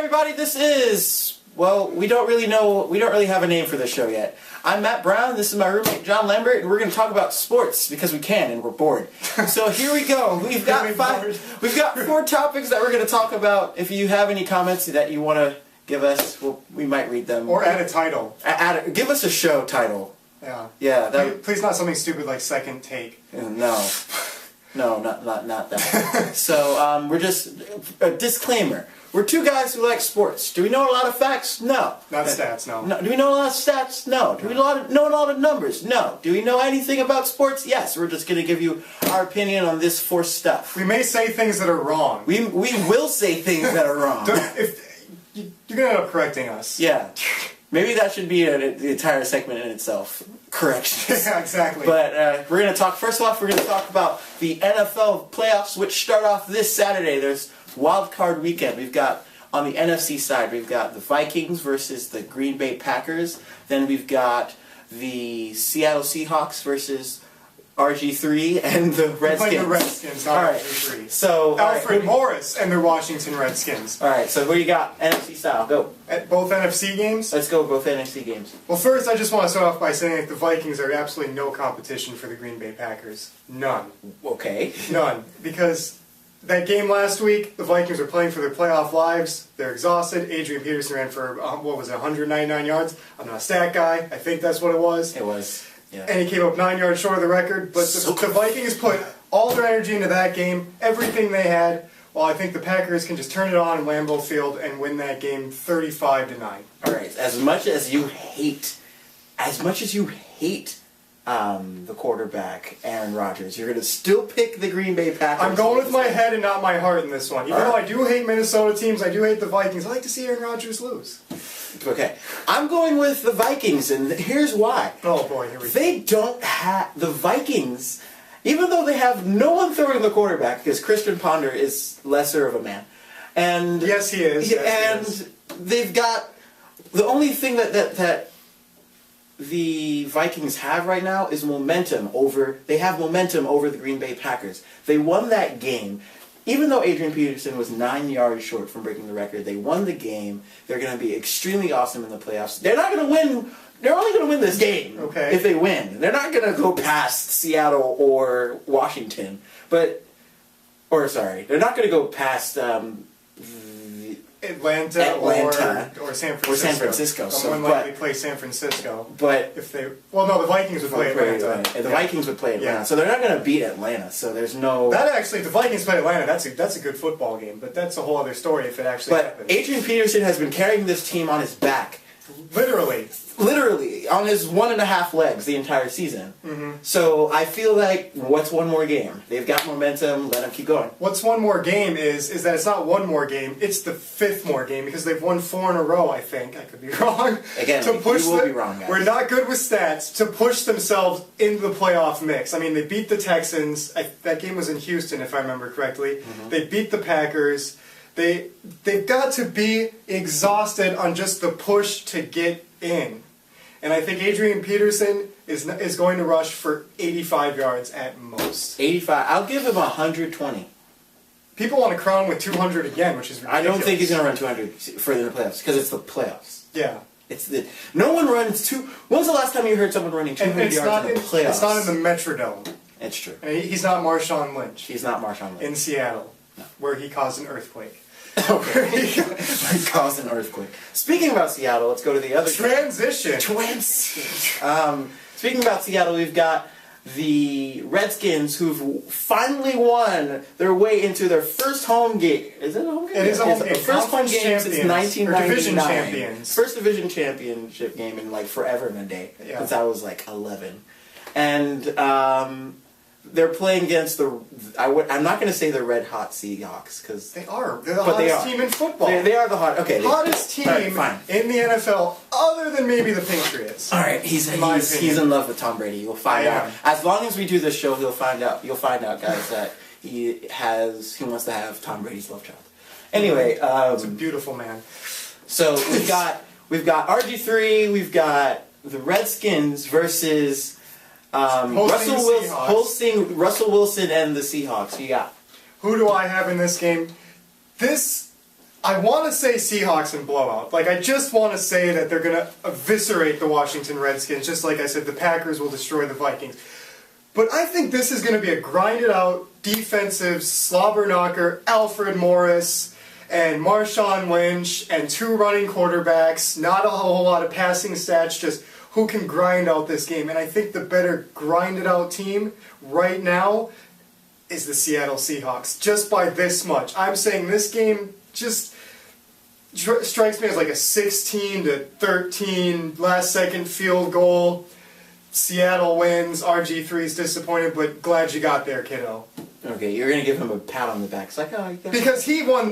everybody, this is, well, we don't really have a name for this show yet. I'm Matt Brown, this is my roommate Jon Lambert, and we're going to talk about sports because we can and we're bored. So here we go. We've got 4 topics that we're going to talk about. If you have any comments that you want to give us, we might read them. Or add a title. Give us a show title. Yeah. Yeah. Please not something stupid like Second Take. No. No, not that. So, we're just, a disclaimer. We're 2 guys who like sports. Do we know a lot of facts? No. Not stats, no. Do we know a lot of stats? No. Do we know a lot of numbers? No. Do we know anything about sports? Yes. We're just going to give you our opinion on this 4 stuff. We may say things that are wrong. We will say things that are wrong. You're going to end up correcting us. Yeah. Maybe that should be the entire segment in itself. Corrections. Yeah, exactly. But we're going to talk, first off, we're going to talk about the NFL playoffs, which start off this Saturday. There's wild card weekend. We've got, on the NFC side, we've got the Vikings versus the Green Bay Packers. Then we've got the Seattle Seahawks versus RG3 and the Redskins. Like the Redskins, not all right. RG3. So, Alfred Morris and the Washington Redskins. All right, so what do you got? NFC style, go. At both NFC games? Let's go both NFC games. Well, first, I just want to start off by saying that the Vikings are absolutely no competition for the Green Bay Packers. None. Okay. None. Because that game last week, the Vikings were playing for their playoff lives. They're exhausted. Adrian Peterson ran for, 199 yards? I'm not a stat guy. I think that's what it was. It was. Yeah. And he came up 9 yards short of the record, but the Vikings put all their energy into that game, everything they had. Well, I think the Packers can just turn it on in Lambeau Field and win that game 35-9. All right. As much as you hate the quarterback Aaron Rodgers, you're going to still pick the Green Bay Packers. I'm going with my head and not my heart in this one. Even though I do hate Minnesota teams, I do hate the Vikings. I like to see Aaron Rodgers lose. Okay. I'm going with the Vikings, and here's why. Oh, boy, here we go. They don't have... The Vikings, even though they have no one throwing the quarterback, because Christian Ponder is lesser of a man. And yes, he is. And they've got... The only thing that the Vikings have right now is momentum over... They have momentum over the Green Bay Packers. They won that game. Even though Adrian Peterson was 9 yards short from breaking the record, they won the game. They're going to be extremely awesome in the playoffs. They're not going to win. They're only going to win this game if they win. They're not going to go past Seattle or Washington. They're not going to go past Atlanta. Or San Francisco. Someone likely play San Francisco. But if they, the Vikings would play Atlanta. And the Vikings would play Atlanta. Yeah. So they're not going to beat Atlanta. So there's no. That actually, if the Vikings play Atlanta, that's a good football game. But that's a whole other story if it actually happens. But Adrian Peterson has been carrying this team on his back. Literally on his 1.5 legs the entire season. Mm-hmm. So I feel like, what's one more game? They've got momentum. Let them keep going. What's one more game is that it's not one more game. It's the 5th more game because they've won 4 in a row. I think I could be wrong. Again, you will be wrong, guys. We're not good with stats to push themselves into the playoff mix. I mean, they beat the Texans. That game was in Houston, if I remember correctly. Mm-hmm. They beat the Packers. They've got to be exhausted on just the push to get in. And I think Adrian Peterson is going to rush for 85 yards at most. 85. I'll give him 120. People want to crown him with 200 again, which is ridiculous. I don't think he's going to run 200 for the playoffs, because it's the playoffs. Yeah. No one runs two. When was the last time you heard someone running 200 yards in the playoffs? It's not in the Metrodome. It's true. And he's not Marshawn Lynch. He's not Marshawn Lynch. In Seattle, where he caused an earthquake. Okay. He caused an earthquake. Speaking about Seattle, let's go to the other transition. Speaking about Seattle, we've got the Redskins, who've finally won their way into their first home game. Is it a home game? It is a home game. First home game since 1999. Division champions. First division championship game in forever and a day. Yeah. Since I was 11. And they're playing against I'm not going to say the red hot Seahawks because they are. They're the hottest team in football. They are the hottest team in the NFL, other than maybe the Patriots. All right, he's in love with Tom Brady. You'll find out. As long as we do this show, you'll find out, guys, that he wants to have Tom Brady's love child. Anyway, it's a beautiful man. So we've got RG3, we've got the Redskins versus. Russell Wilson and the Seahawks. You got? Who do I have in this game? This I want to say Seahawks in blowout. Like, I just want to say that they're going to eviscerate the Washington Redskins, just like I said, the Packers will destroy the Vikings. But I think this is going to be a grinded-out, defensive, slobber knocker, Alfred Morris and Marshawn Lynch and 2 running quarterbacks, not a whole lot of passing stats, just who can grind out this game. And I think the better grinded-out team right now is the Seattle Seahawks, just by this much. I'm saying this game just strikes me as like a 16-13 last-second field goal. Seattle wins. RG3's disappointed, but glad you got there, kiddo. Okay, you're gonna give him a pat on the back. It's like, oh, you got because he won,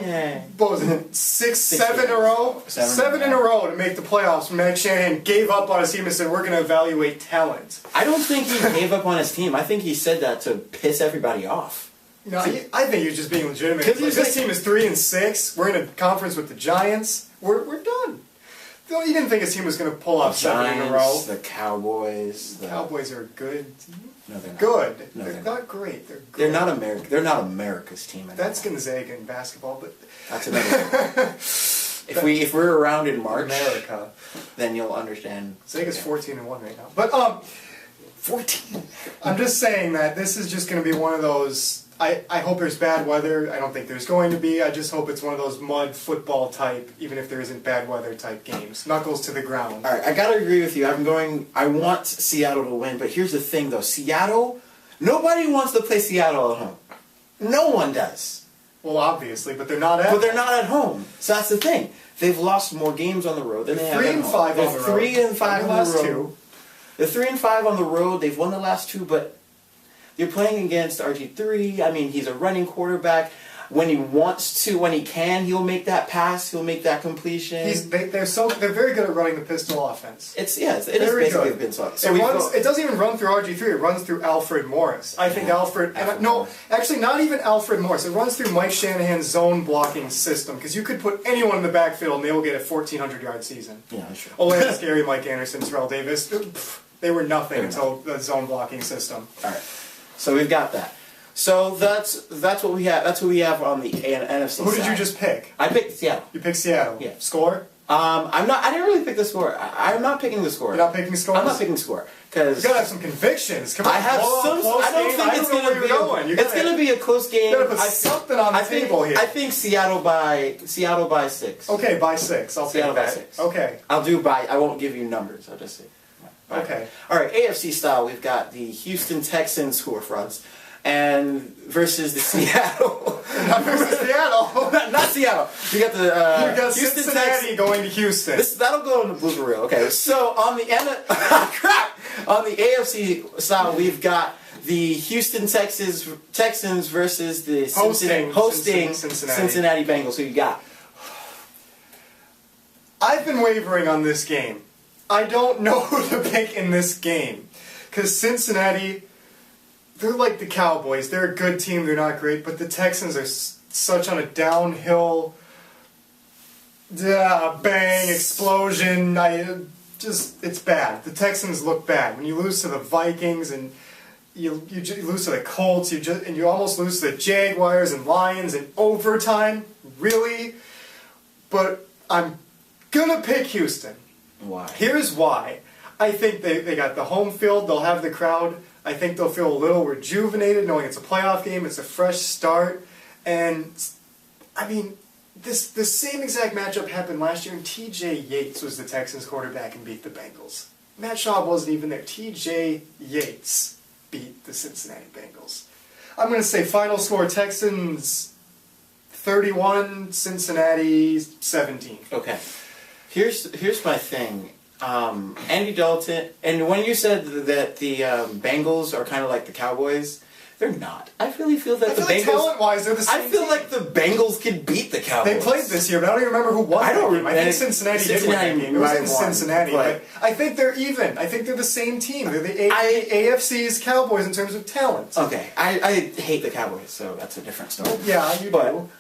what was it, seven in a row? Seven in a row to make the playoffs. Matt Shanahan gave up on his team and said, we're going to evaluate talent. I don't think he gave up on his team. I think he said that to piss everybody off. No, I think he was just being legitimate. Like, this team is 3-6. We're in a conference with the Giants. We're done. He didn't think his team was going to pull off 7 in a row. The Cowboys. The Cowboys are a good team. No, they're not. Good. No, they're not great. They're good. They're not America. They're not America's team anymore. That's Gonzaga in basketball, but that's another thing. If we're around in March, America, then you'll understand. Gonzaga's 14-1 right now. But 14. I'm just saying that this is just going to be one of those. I hope there's bad weather. I don't think there's going to be. I just hope it's one of those mud football type, even if there isn't bad weather type games. Knuckles to the ground. All right, I gotta agree with you. I want Seattle to win, but here's the thing, though. Seattle, nobody wants to play Seattle at home. No one does. Well, obviously, but they're not at. But they're not at home. So that's the thing. They've lost more games on the road than they have at home. 3-5 on the road. 3-5 on the road. They're 3-5 on the road. They've won the last 2, but you're playing against RG3. I mean, he's a running quarterback. When he wants to, when he can, he'll make that pass. He'll make that completion. They're very good at running the pistol offense. It is basically a pistol. So it doesn't even run through RG3. It runs through Alfred Morris. I think actually not even Alfred Morris. It runs through Mike Shanahan's zone blocking system because you could put anyone in the backfield and they will get a 1,400-yard season. Yeah, sure. Olay Scary, Mike Anderson, Terrell Davis. They were nothing until the zone blocking system. All right. So we've got that. So that's what we have. That's what we have on the NFC side. Who did you just pick? I picked Seattle. You picked Seattle. Yeah. Score? I'm not. I didn't really pick the score. I'm not picking the score. You're not picking scores? I'm not picking score because you gotta have some convictions. Come on. I have some. I don't think it's gonna be. It's gonna be a close game. You gotta put something on the table here. I think Seattle by 6. Okay, by 6. I'll Seattle take by that. 6. Okay. I'll do by. I won't give you numbers. I'll just say. Okay. All right. AFC style. We've got the Houston Texans, who are frauds, and versus the Seattle. Not versus Seattle. Not Seattle. You got the you got Houston Cincinnati going to Houston. That'll go in the blooper reel. Okay. So on the on the AFC style, we've got the Houston Texans versus the hosting Cincinnati Bengals. Who you got? I've been wavering on this game. I don't know who to pick in this game. Because Cincinnati, they're like the Cowboys. They're a good team. They're not great. But the Texans are such on a downhill bang, explosion. It's bad. The Texans look bad. When you lose to the Vikings and you lose to the Colts, and you almost lose to the Jaguars and Lions in overtime. Really? But I'm going to pick Houston. Why? Here's why. I think they got the home field. They'll have the crowd. I think they'll feel a little rejuvenated knowing it's a playoff game. It's a fresh start. And, I mean, the same exact matchup happened last year, and T.J. Yates was the Texans quarterback and beat the Bengals. Matt Schaub wasn't even there. T.J. Yates beat the Cincinnati Bengals. I'm going to say final score, Texans 31, Cincinnati 17. Okay. Here's my thing. Andy Dalton, and when you said that the Bengals are kind of like the Cowboys, they're not. I really feel that the Bengals, talent-wise, they're the same I feel team. like the Bengals can beat the Cowboys. They played this year, but I don't even remember who won. I think Cincinnati did win that game. It was in Cincinnati, but I think they're even. I think they're the same team. They're the AFC's Cowboys in terms of talent. Okay, I hate the Cowboys, so that's a different story. Yeah, you do.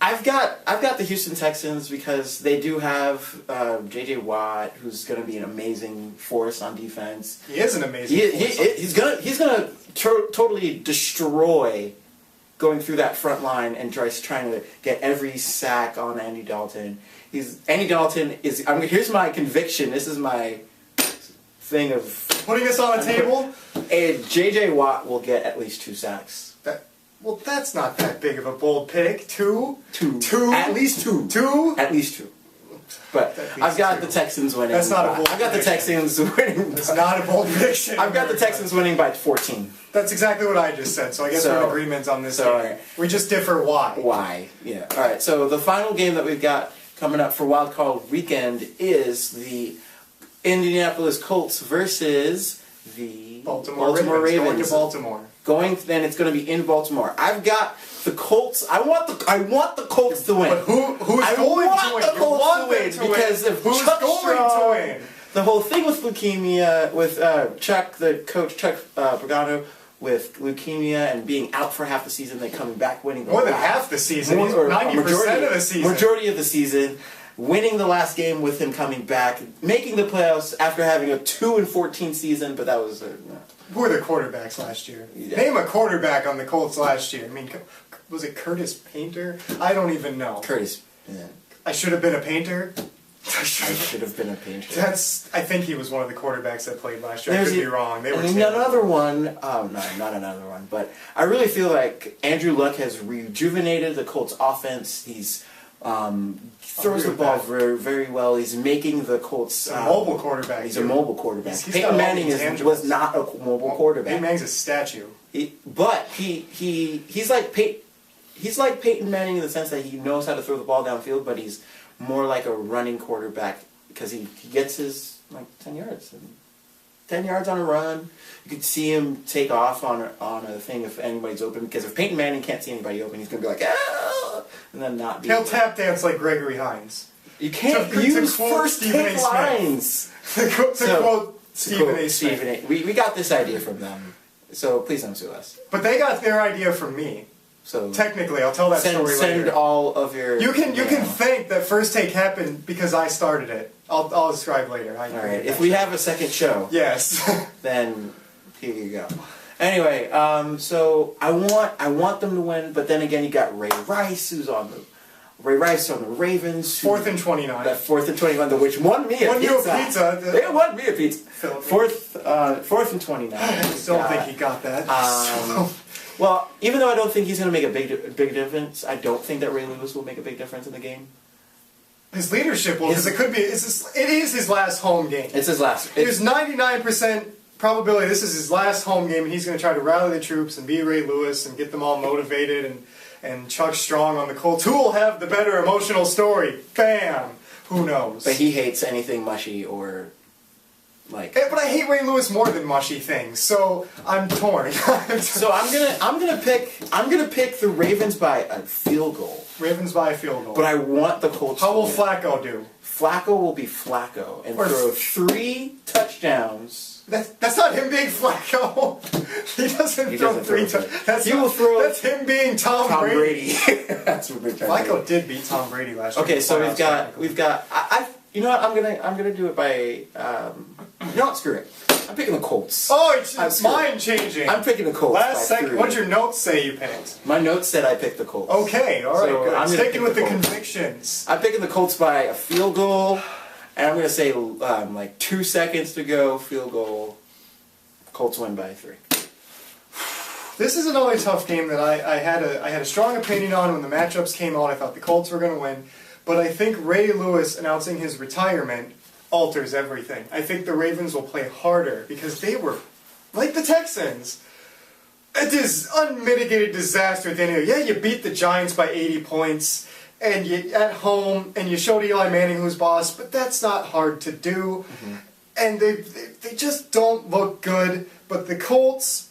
I've got the Houston Texans because they do have J.J. Watt, who's going to be an amazing force on defense. He is an amazing force. He's gonna totally destroy going through that front line and just trying to get every sack on Andy Dalton. Andy Dalton is. Here's my conviction. This is my thing of putting us on a table. And J.J. Watt will get at least 2 sacks. Well, that's not that big of a bold pick. Two. At least 2. 2. At least 2. But I've got the Texans winning. That's not a bold I've got the Texans winning. That's not a bold prediction. I've got the Texans winning by 14. That's exactly what I just said, so I guess we're in agreement on this game. Right. We just differ why. Why, yeah. Alright, so the final game that we've got coming up for Wild Card Weekend is the Indianapolis Colts versus the Baltimore Ravens. Going to Baltimore. Then it's going to be in Baltimore. I've got the Colts. I want the Colts to win. But who's going to win? The Colts to win because of who's Chuck going Strong, to win? The whole thing with leukemia, with Chuck, the coach, Chuck Pagano, with leukemia and being out for half the season, then coming back, winning more than half the season, 90% of the season, majority of the season, winning the last game with him coming back, making the playoffs after having a 2-14 season, but that was who were the quarterbacks last year? Yeah. Name a quarterback on the Colts last year. I mean, was it Curtis Painter? I don't even know. Curtis. Yeah. I should have been a painter. I should have been a painter. I think he was one of the quarterbacks that played last year. I could be wrong. They were another one. Oh no, not another one. But I really feel like Andrew Luck has rejuvenated the Colts' offense. He's throws the ball very, very well. He's making the Colts a mobile quarterback. He's a mobile quarterback. He's Peyton Manning was not a mobile quarterback. Peyton Manning's a statue. But he's like Peyton Manning in the sense that he knows how to throw the ball downfield, but he's more like a running quarterback because he gets his 10 yards. 10 yards on a run. You could see him take off on a thing if anybody's open. Because if Peyton Manning can't see anybody open, he's going to be like, ah! And then not be. He'll tap dance like Gregory Hines. You can't use first take lines. To quote Stephen A. Smith. We got this idea from them. So please don't sue us. But they got their idea from me. So technically, I'll tell that story later. Send all of your. You can think that first take happened because I started it. I'll describe later. All right. If we have a second show. Yes. Then here you go. Anyway, so I want them to win, but then again, you got Ray Rice on the Ravens. 4th and 29. That 4th and 29, which won me a pizza. They won me a pizza. Fourth and 29. I still don't think he got that. Well, even though I don't think he's going to make a big difference, I don't think that Ray Lewis will make a big difference in the game. His leadership will, because it is his last home game. It's his last. There's 99% probability this is his last home game, and he's going to try to rally the troops and be Ray Lewis and get them all motivated and Chuck Strong on the Colts. Who will have the better emotional story? Bam! Who knows? But he hates anything mushy or like. But I hate Ray Lewis more than mushy things, so I'm torn. So I'm gonna pick the Ravens by a field goal. Ravens by a field goal. But I want the Colts. How will Flacco do? Flacco will be Flacco and throw 3 touchdowns. That's not him being Flacco. He doesn't throw 3 touchdowns. That's him being Tom Brady. That's what we're trying Flacco to do. did beat Tom Brady last year. Okay, so we've got. You know what? I'm gonna do it by. You know what? Screw it. I'm picking the Colts. Oh, it's mind changing. I'm picking the Colts. Last second. What'd your notes say you picked? My notes said I picked the Colts. Okay, all right, So good. I'm sticking with the convictions. I'm picking the Colts by a field goal, and I'm gonna say 2 seconds to go, field goal. Colts win by 3. This is another tough game that I had a strong opinion on when the matchups came out. I thought the Colts were going to win, but I think Ray Lewis announcing his retirement alters everything. I think the Ravens will play harder because they were, like the Texans, this unmitigated disaster at the end of the year. Yeah, you beat the Giants by 80 points, and you at home, and you showed Eli Manning who's boss, but that's not hard to do. Mm-hmm. And they just don't look good. But the Colts,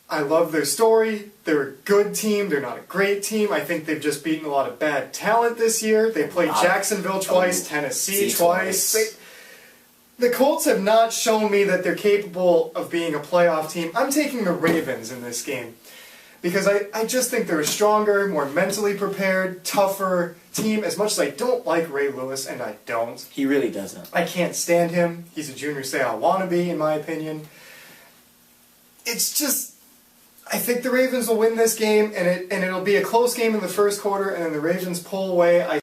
I love their story. They're a good team. They're not a great team. I think they've just beaten a lot of bad talent this year. They played Jacksonville twice, Tennessee twice. The Colts have not shown me that they're capable of being a playoff team. I'm taking the Ravens in this game because I just think they're a stronger, more mentally prepared, tougher team. As much as I don't like Ray Lewis, and I don't. He really doesn't. I can't stand him. He's a junior say I wannabe, in my opinion. It's just... I think the Ravens will win this game, and it'll be a close game in the first quarter, and then the Ravens pull away.